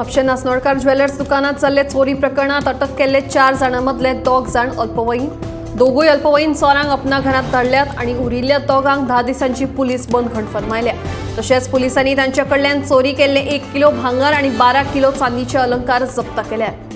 म्हापशे नासनोडकार jewellers दुकानात जाल्ले चोरी प्रकरणात अटक केल्ले 4 जाणांमदले 2 जाण अल्पवयीन। दोगूय अल्पवयीन चोरांक आपणा घरात धाडल्यात आणि उरिल्ल्या दोगांक 10 दिसांची पुलीस बंदखण फर्मायल्या। तशेंच पुलिसांनी तांचे कडल्यान चोरी केल्ले 1 किलो भांगर आणि 12 किलो चांदीचे अलंकार जप्त केल्यात।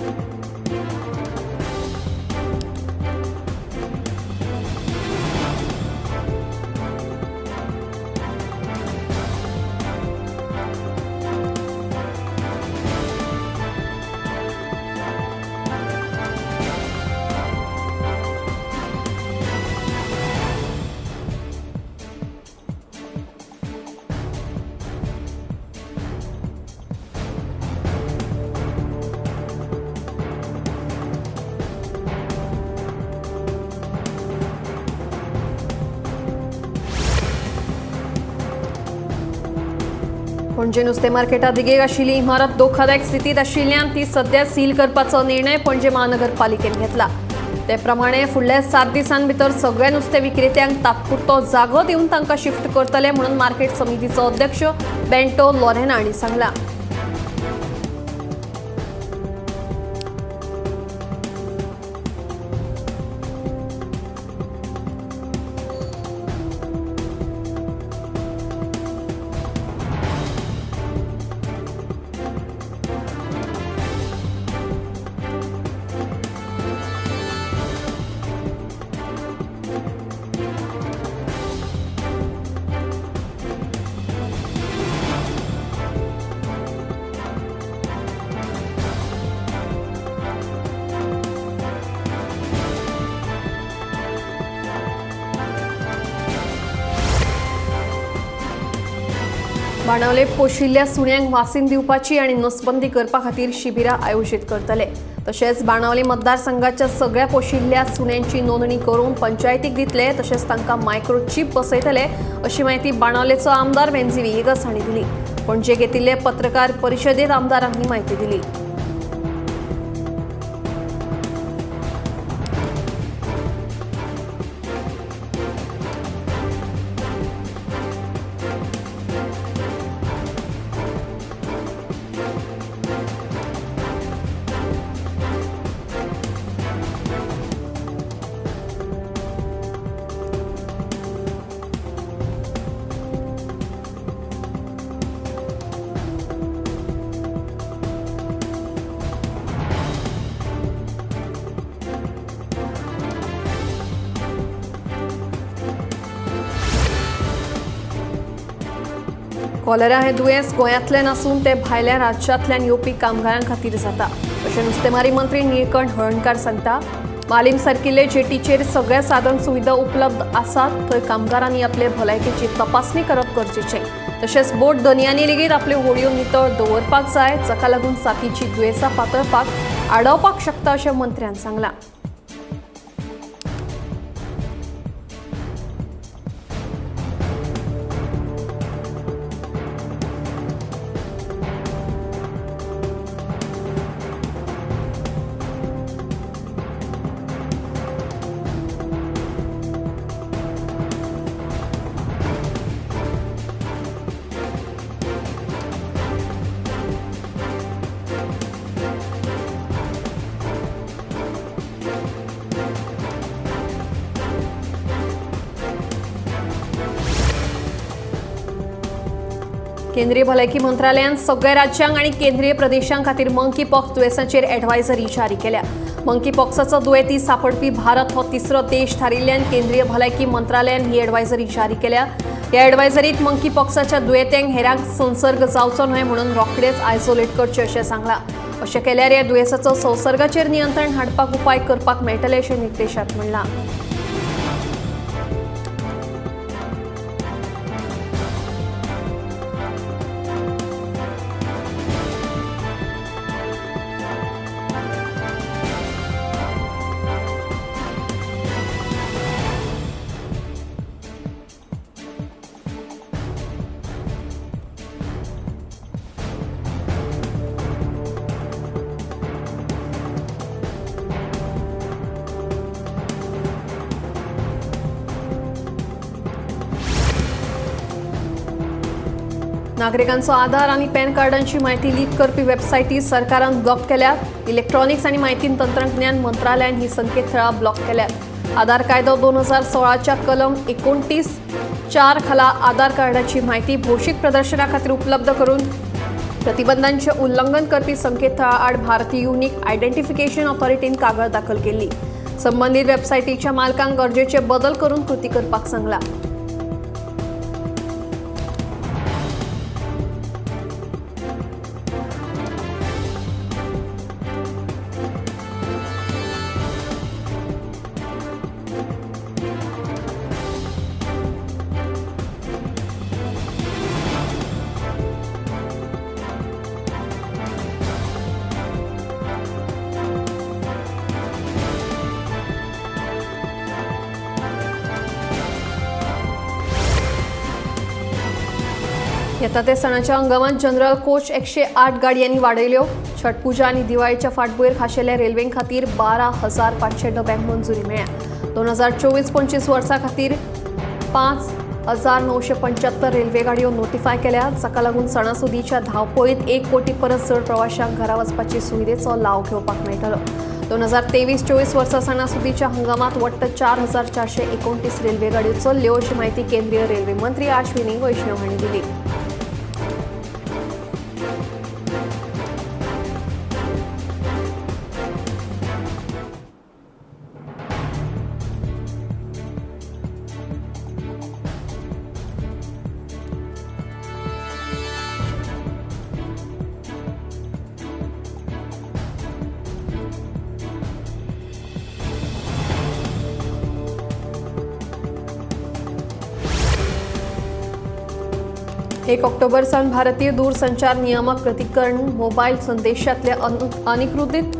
पणजे नुस्तें मार्केटात दिगेक आशिल्ली इमारत धोकादायक स्थितीत आशिल्ल्यान ती सध्या सील करपाचो निर्णय पणजे महानगरपालिकेन घेतला। ते प्रमाणे फुडल्या 7 दिसां भितर सगळ्या नुस्तें विक्रेत्यांक तात्पुरतो जागो दिवन तांकां शिफ्ट करतले म्हणून मार्केट समितीचो अध्यक्ष बेंटो लॉरेना हांणी सांगला। बाणावले पोशिल्ल्या सुण्यांक वासीन दिवपाची आणि नसबंदी करपा खातीर शिबिरां आयोजीत करतले। तशेंच बाणावले मतदारसंघाच्या सगळ्या पोशिल्ल्या सुण्यांची नोंदणी करून पंचायतीक दितले। तशेंच तांकां मायक्रोचिप बसयतले अशी माहिती बाणावलेचो आमदार वेंजी वेगस हांणी दिली। पणजे घेतिल्ले पत्रकार परिशदेत आमदारांनी ही माहिती दिली। कॉलेरा हे दुयेंस गोंयांतल्यान आसून ते भायल्या राज्यांतल्यान येवपी कामगारां खातीर जाता अशें नुस्तेमारी मंत्री निळकंठ हळर्णकार सांगता। मालीम सारकिल्ले जेटीचेर सगळे साधन सुविधा उपलब्ध आसात थंय कामगारांनी आपले भलायकेची तपासणी करप गरजेचें। तशेंच बोट दर्यांनी लेगीत आपल्यो होडयो नितळ दवरपाक जाय जाका लागून साथीची दुयेंसां पातळपाक आडावपाक शकता अशें मंत्र्यान सांगलां। केंद्रीय भलायकी मंत्रालयान सगळ्या राज्यांक आणि केंद्रीय प्रदेशां खातीर मंकी पॉक्स दुयेंसाचेर एडवायझरी जारी केल्या। मंकी पॉक्साचो दुयेंती सापडपी भारत हो तिसरो देश थारिल्ल्यान केंद्रीय भलायकी मंत्रालयान ही एडवायझरी जारी केल्या। ह्या एडवायझरीत मंकी पॉक्साच्या दुयेंत्यांक हेरांक संसर्ग जावचो न्हय म्हणून रोखडेच आयसोलेट करचे अशें सांगलां। अशें केल्यार ह्या दुयेंसाचो संसर्गाचेर नियंत्रण हाडपाक उपाय करपाक मेळटले अशें निर्देशांत म्हणलां। नागरिकांचो आधार आणि पॅन कार्डांची माहिती लीक करपी वेबसायटी सरकारान ब्लॉक केल्यात. इलेक्ट्रॉनिक्स आणि माहिती तंत्रज्ञान मंत्रालयान ही संकेतथळां ब्लॉक केल्यात. आधार कायदो 2016च्या कलम 29(4) खाला आधार कार्डाची माहिती भौशीक प्रदर्शना खातीर उपलब्ध करून प्रतिबंधांचे उल्लंघन करपी संकेतथळां आड भारतीय युनिक आयडेंटिफिकेशन ऑथॉरिटीन कागाळ दाखल केली. संबंधित वेबसायटीच्या मालकांक गरजेचे बदल करून कृती करपाक सांगला. येता ते सणाच्या हंगामात जनरल कोच 108 गाडयांनी वाडयल्यो. छठ पूजा आणि दिवाळीच्या फाटभुंयेर खाशेल्या रेल्वे खातीर 12,500 डब्यांक मंजुरी मेळ्ळ्या. 2024-25 वर्सा खातीर 5,975 रेल्वे गाडयो नोटिफाय केल्यात. जाका लागून सणासुदीच्या धांवपळीत 1 कोटी परस चड प्रवाशांक घरा वचपाची सुविधेचो लाव घेवपाक मेळटलो. 2023-24 वर्सा सणासुदीच्या हंगामात वट्ट 4,429 रेल्वे गाडयो चल्ल्यो अशी माहिती केंद्रीय रेल्वे मंत्री अश्विनी वैष्णव हांणी दिली. एक ऑक्टोबर सावन भारतीय दूरसंचार नियामक प्राधिकरण मोबाईल संदेशांतले अनिकृतीत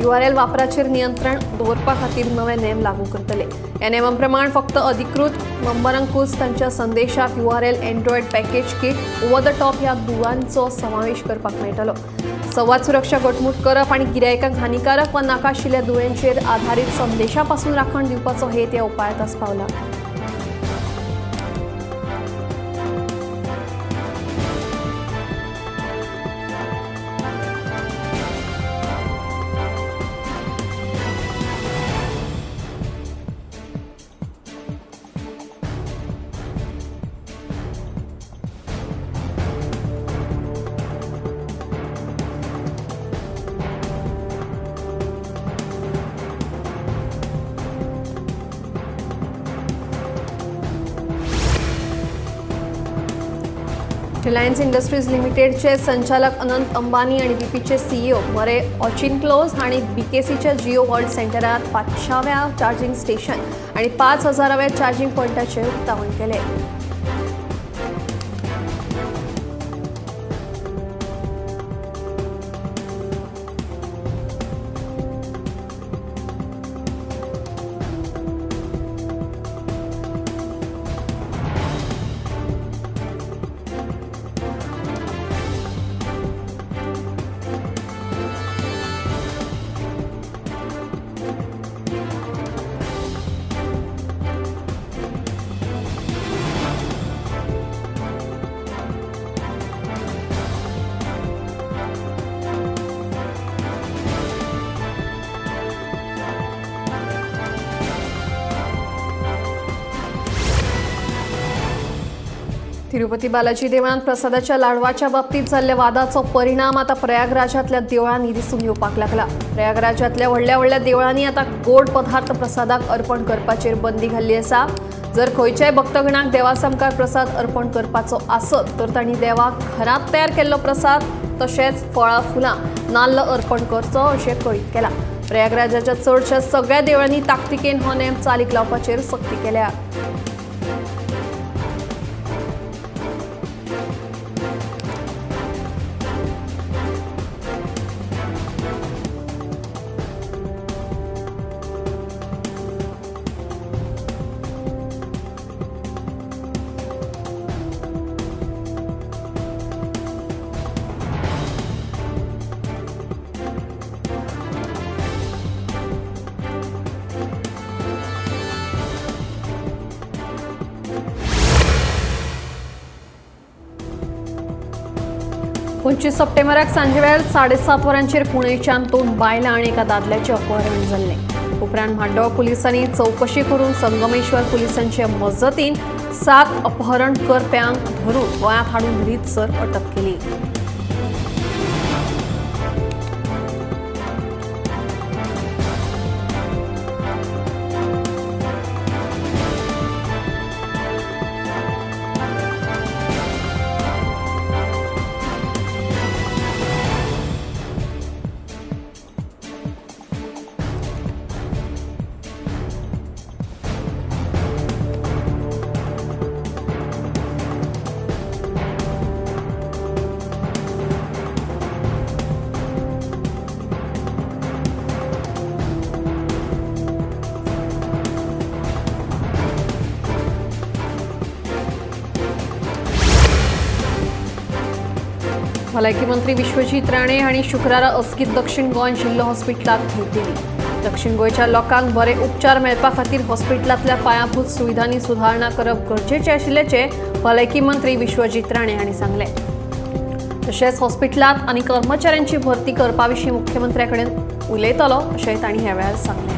URL वापराचेर नियंत्रण दवरपा खातीर नवे नेम लागू करतले. ह्या नेमां प्रमाण फक्त अधिकृत नंबरांकूच तांच्या संदेशाक URL Android package kit over the top ह्या दुवांचो समावेश करपाक मेळटलो. संवाद सुरक्षा घटमूट करप आणि गिरायकांक हानिकारक वा नाका आशिल्ल्या दुव्यांचेर आधारीत संदेशापासून राखण दिवपाचो हेत ह्या उपायात आस्पावला. रिलायन्स इंडस्ट्रीज लिमिटेडचे संचालक अनंत अंबानी आणि बीपीचे CEO मरे ऑचिनक्लोज हांणी BKCच्या जिओ वर्ल्ड सेंटरात 500व्या चार्जिंग स्टेशन आणि 5,000व्या चार्जिंग पॉइंटाचे उक्तावण केले. तिरुपती बालाजी देवळांत प्रसादाच्या लाडवाच्या बाबतीत जाल्ल्या वादाचो परिणाम आता प्रयागराजातल्या देवळांनी दिसून येवपाक लागला. प्रयागराजातल्या व्हडल्या देवळांनी आता गोड पदार्थ प्रसादाक अर्पण करपाचेर बंदी घाल्ली आसा. जर खंयच्याय भक्तगणाक देवासमकार प्रसाद अर्पण करपाचो आसत तर तांणी देवाक घरांत तयार केल्लो प्रसाद तशेंच फळां फुलां नाल्ल अर्पण करचो अशें कळीत केलां. प्रयागराजाच्या चडशा सगळ्या देवळांनी ताकतिकेन हो नेम चालीक लावपाचेर सक्ती केल्या. 25 सप्टेंबराक सांजे वेळार 7:30 वरांचेर पुणेच्यान 2 बायलां आनी एका दादल्याचें अपहरण जाल्लें. उपरांत म्हाड्डोळ पुलिसांनी चौकशी करून संगमेश्वर पुलिसांचे मजतीन 7 अपहरण करप्यांक धरून गोंयांत हाडून रीतसर अटक केली. भलायकी मंत्री विश्वजीत राणे हांणी शुक्रारा अस्कीत दक्षिण गोंय जिल्लो हॉस्पिटलात भेट दिली. दक्षिण गोंयच्या लोकांक बरे उपचार मेळपा खातीर हॉस्पिटलांतल्या पायाभूत सुविधांनी सुधारणा करप गरजेचें आशिल्ल्याचें भलायकी मंत्री विश्वजीत राणे हांणी सांगलें. तशेंच हॉस्पिटलांत आनी कर्मचाऱ्यांची भरती करपा विशीं मुख्यमंत्र्या कडेन उलयतलो अशेंय तांणी ह्या वेळार सांगलें.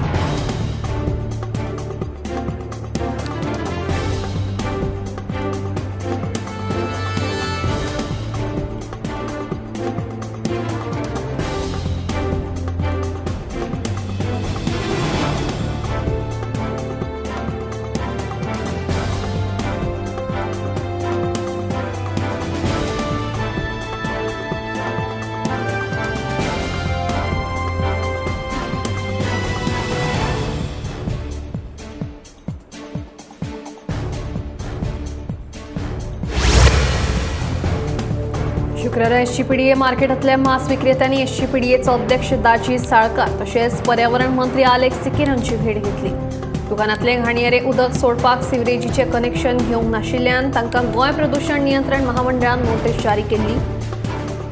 शुक्रारा एसजीपीडीए मार्केटांतल्या मांस विक्रेत्यांनी एसजीपीडीएचो अध्यक्ष दाजी साळकार तशेंच पर्यावरण मंत्री आलेक्स सिकीर हांची भेट घेतली. दुकानांतले घाणयेरे उदक सोडपाक सिवरेजीचें कनेक्शन घेवंक नाशिल्ल्यान तांकां गोंय प्रदूषण नियंत्रण महामंडळान नोटीस जारी केल्ली.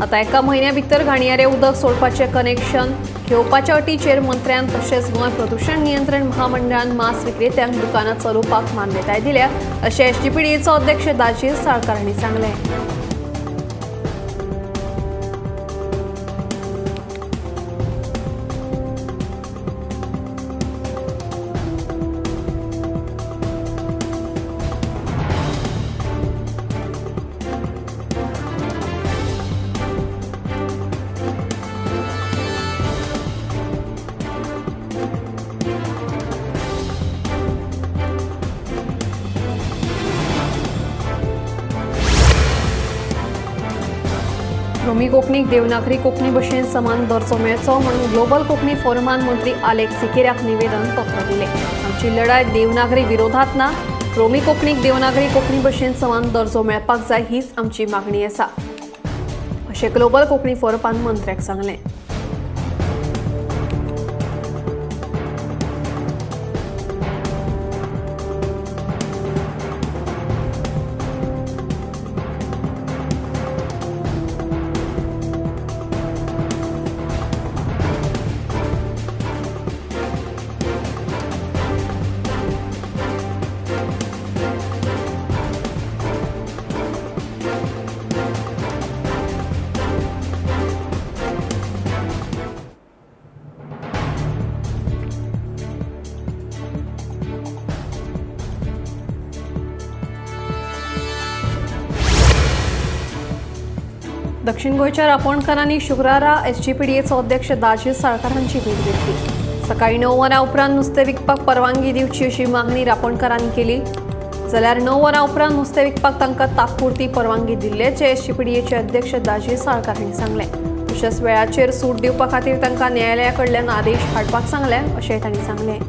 आतां एका म्हयन्या भितर घाणयेरे उदक सोडपाचें कनेक्शन घेवपाच्या अटीचेर मंत्र्यान तशेंच गोंय प्रदूषण नियंत्रण महामंडळान मांस विक्रेत्यांक दुकानां चलोवपाक मान्यताय दिल्या अशें एसजीपीडीएचो अध्यक्ष दाजी साळकार हांणी सांगलें. रोमी कोंकणीक देवनागरी कोंकणी भाशेन समान दर्जो मेळचो म्हणून ग्लोबल कोंकणी फोरमान मंत्री आलेक्स सिकीराक निवेदन पत्र दिलें. आमची लढाय देवनागरी विरोधात ना, रोमी कोंकणीक देवनागरी कोंकणी भाशेन समान दर्जो मेळपाक जाय हीच आमची मागणी आसा अशें ग्लोबल कोंकणी फोरमान मंत्र्याक सांगलें. दक्षिण गोंयच्या रांपोणकारांनी शुक्रारा एसजीपीडीएचो अध्यक्ष दाजी साळकार हांची भेट घेतली. सकाळी 9 वरां उपरांत नुस्तें विकपाक परवानगी दिवची अशी मागणी रांपोणकारांनी केली. जाल्यार 9 वरां उपरांत नुस्तें विकपाक तांकां तात्पुरती परवानगी दिल्ल्याचें एसजीपीडीएचे अध्यक्ष दाजी साळकार हांणी सांगलें. तशेंच वेळाचेर सूट दिवपा खातीर तांकां न्यायालया कडल्यान आदेश हाडपाक सांगले अशेंय तांणी सांगलें.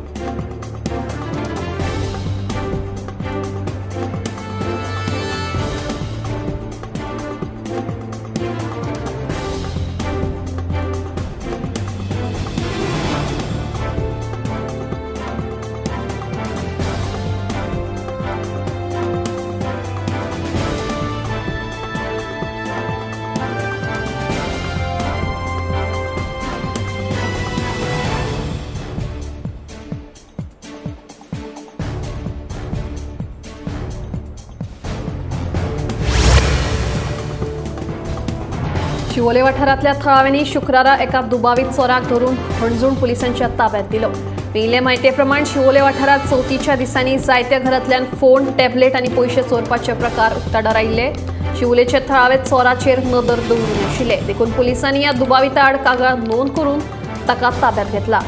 शिवोले वाठारातल्या थळाव्यांनी शुक्रारा एका दुबावीत चोराक धरून हणजूण पोलिसांच्या ताब्यात दिलो. मेळिल्ले म्हायते प्रमाण शिवोले वाठारात चवथीच्या दिसांनी जायत्या घरांतल्यान फोन, टॅबलेट आनी पयशे चोरपाचे प्रकार उक्ताडार आयिल्ले. शिवोलेचे थळावे चोराचेर नदर दवरून आशिल्ले. देखून पुलिसांनी ह्या दुबाविता आड कागाळ नोंद करून ताका ताब्यात घेतला.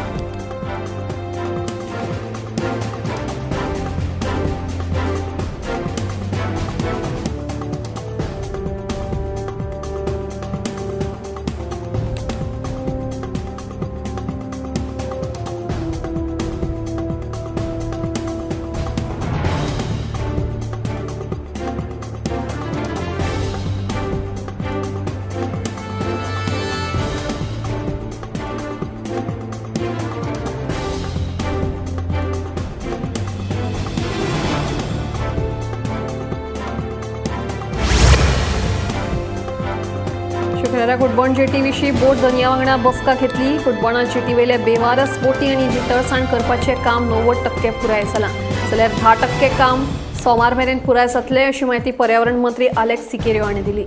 शुक्रारा कुडबण जेटी विशीं बोट दर्या वांगडा बसका घेतली. कुडबणा जेटी वयले बेवारस बोटी आनी नितळसाण करपाचें काम 90% पुराय जालां, जाल्यार 10% काम सोमार मेरेन पुराय जातलें अशी माहिती पर्यावरण मंत्री आलेक्स सिकेरियो हांणी दिली.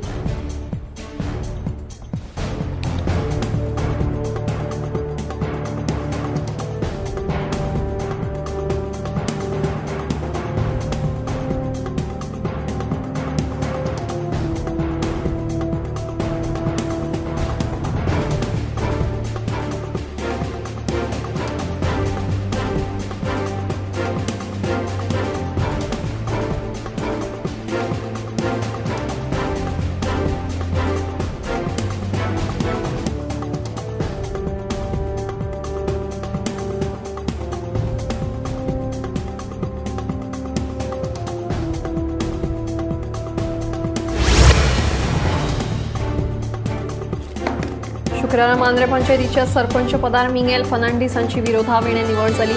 शुक्रारा मांद्रे पंचायतीच्या सरपंच पदार मिंगेल फर्नांडीस हांची विरोधावेणे निवड जाली.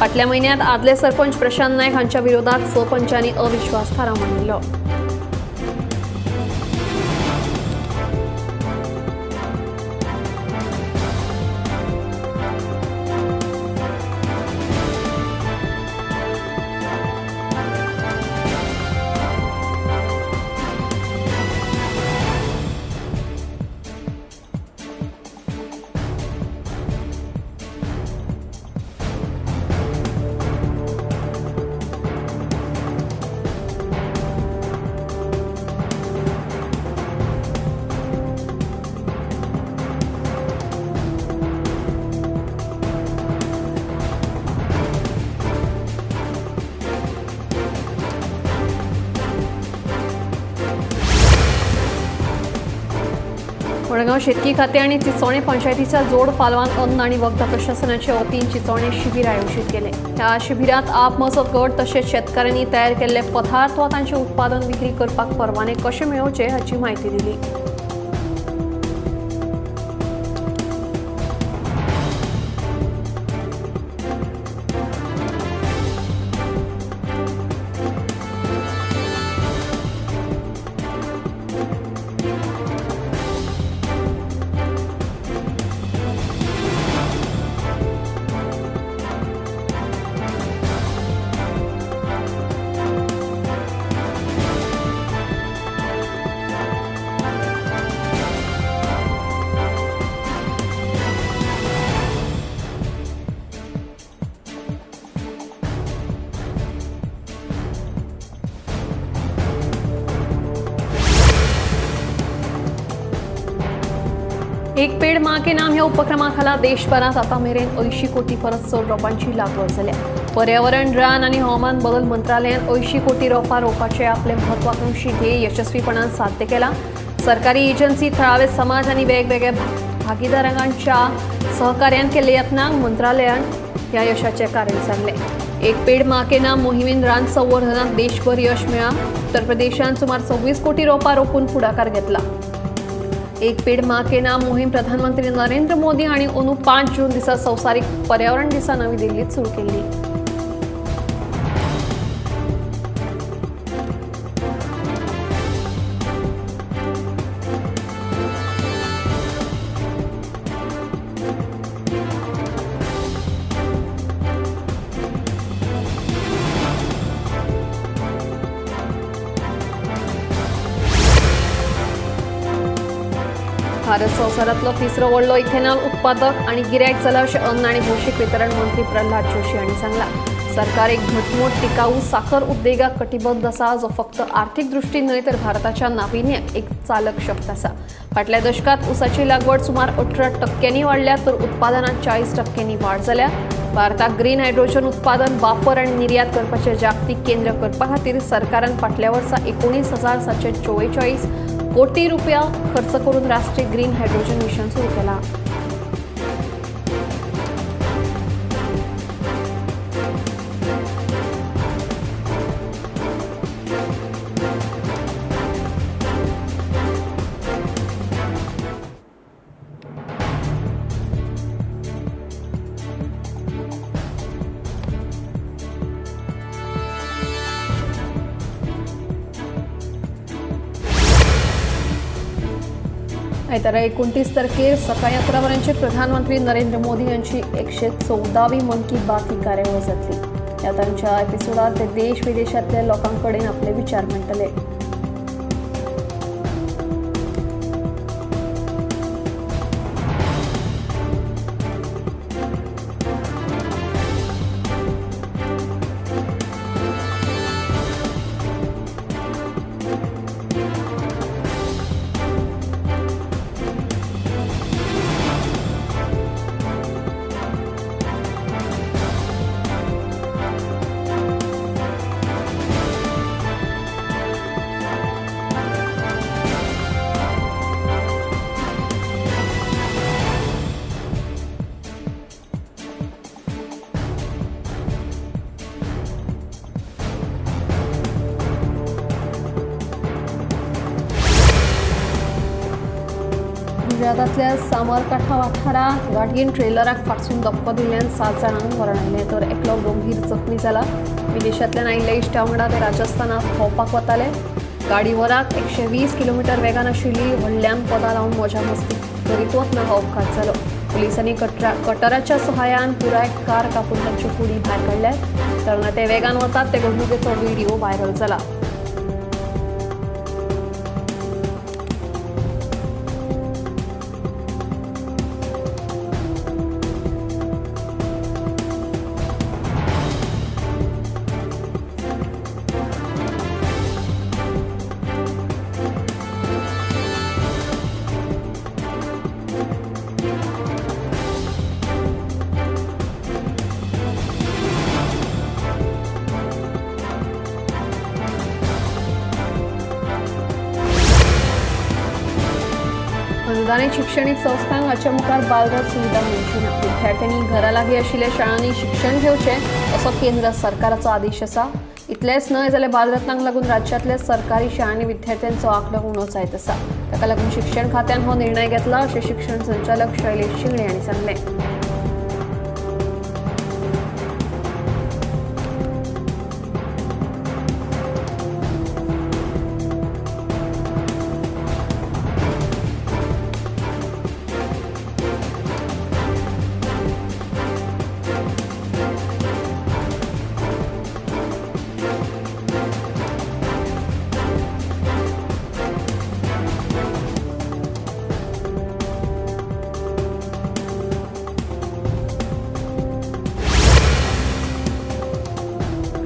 फाटल्या म्हयन्यांत आदले सरपंच प्रशांत नायक हांच्या विरोधात सरपंचांनी अविश्वास थाराव मांडिल्लो. मडगांव शेतकी खाते आणि चिंचोणे पंचायतीच्या जोड पालवान अन्न आणि वखदा प्रशासनाच्या वतीन चिंचोणे शिबीर आयोजित केले. ह्या शिबिरात आप मजत गट तसेच शेतकऱ्यांनी तयार केलेले पदार्थ वा तांचे उत्पादन विक्री करपाक परवाने कशे मेळोवचे हाची माहिती दिली. एक पेड माँ के नाम ह्या उपक्रमाखाला देशभरात आता मेरेन 80 कोटी परस चड रोपांची लागवड जाल्या. पर्यावरण, रान आणि हवामान बदल मंत्रालयान 80 कोटी रोपां रोवपाचे आपले म्हत्वाकांक्षी ध्येय यशस्वीपणान साध्य केला. सरकारी एजन्सी, थळावे समाज आणि वेगवेगळ्या भागीदारांच्या सहकार्यान केल्ले यत्नांक मंत्रालयान ह्या यशाचे कारण सांगले. एक पेड माँ के नाम मोहिमेन रान संवर्धनात देशभर यश मेळ्ळा. उत्तर प्रदेशान सुमार 26 कोटी रोपां रोपून फुडाकार घेतला. एक पेड माँ के नाम मोहीम प्रधानमंत्री नरेंद्र मोदी हांणी अंदू 5 जून दिसा संवसारीक पर्यावरण दिसा नवी दिल्लीत सुरू केल्ली. भारत संवसारातलं तिसरं व्हडलो इथेनॉल उत्पादक आणि गिरायक जाला अशें अन्न आणि भौशीक वितरण मंत्री प्रल्हाद जोशी हांणी सांगला। सरकार एक घटमूट टिकाऊ साखर उद्देगाक कटिबद्ध आसा, जो फक्त आर्थिक दृष्टीन न्हय तर भारताच्या नाविन्याक एक चालक शक्त आसा। फाटल्या दशकात ऊसाची लागवड सुमार 18% वाडल्या तर उत्पादनात 40% वाढ जाल्या। भारताक ग्रीन हायड्रोजन उत्पादन, वापर आणि निर्यात करपाचें जागतीक केंद्र करपा खातीर सरकारान फाटल्या वर्सा 19,744 कोटी रुपया खर्च करून राष्ट्रीय ग्रीन हायड्रोजन मिशन सुरू केला। आयतारा 29 तारखेर सकाळी 11 वरांचेर प्रधानमंत्री नरेंद्र मोदी यांची 114वी मन की बात ही कार्यावळ जातली। ह्या तांच्या एपिसोडात ते देश विदेशातल्या लोकांकडेन आपले विचार मांडटले। गुजरातांतल्या सामरकाठा वाठारात गाडयेन ट्रेलराक फासून धक्को दिल्ल्यान 7 जाणांक मरण आयलें तर एकलो गंभीर जखमी जाला। विदेशांतल्यान आयिल्ल्या इश्टा वांगडा ते राजस्थानात भोंवपाक वताले। गाडी वराक 120 किलोमीटर वेगान आशिल्ली। व्हडल्यान पदां लावन मजा मस्ती करीत वतना हो अपघात जालो। पुलिसांनी कटराच्या सहाय्यान पुराय कार कापून तांच्यो कुडी भायर काडल्यात। तरणाटे वेगान वतात ते घडणुकेचो व्हिडिओ व्हायरल जाला। अनुदानित शिक्षणीक संस्थांक हाचे मुखार बालरथ सुविधा मेळची ना। विद्यार्थ्यांनी घरा लागीं आशिल्ल्या शाळांनी शिक्षण घेवचें असो केंद्र सरकाराचो आदेश आसा। इतलेंच न्हय जाल्यार बालरत्नाक लागून राज्यांतल्या सरकारी शाळांनी विद्यार्थ्यांचो आंकडो उणो जायत आसा। ताका लागून शिक्षण खात्यान हो निर्णय घेतला अशें शिक्षण संचालक शैलेश शिंगणे हांणी सांगलें।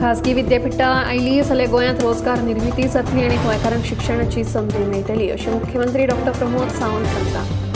खासगी विद्यापीठां आयली जाल्यार गोंयांत रोजगार निर्मिती जातली आनी गोंयकारांक शिक्षणाची संदी मेळटली अशें मुख्यमंत्री डॉ. प्रमोद सावंत सांगता।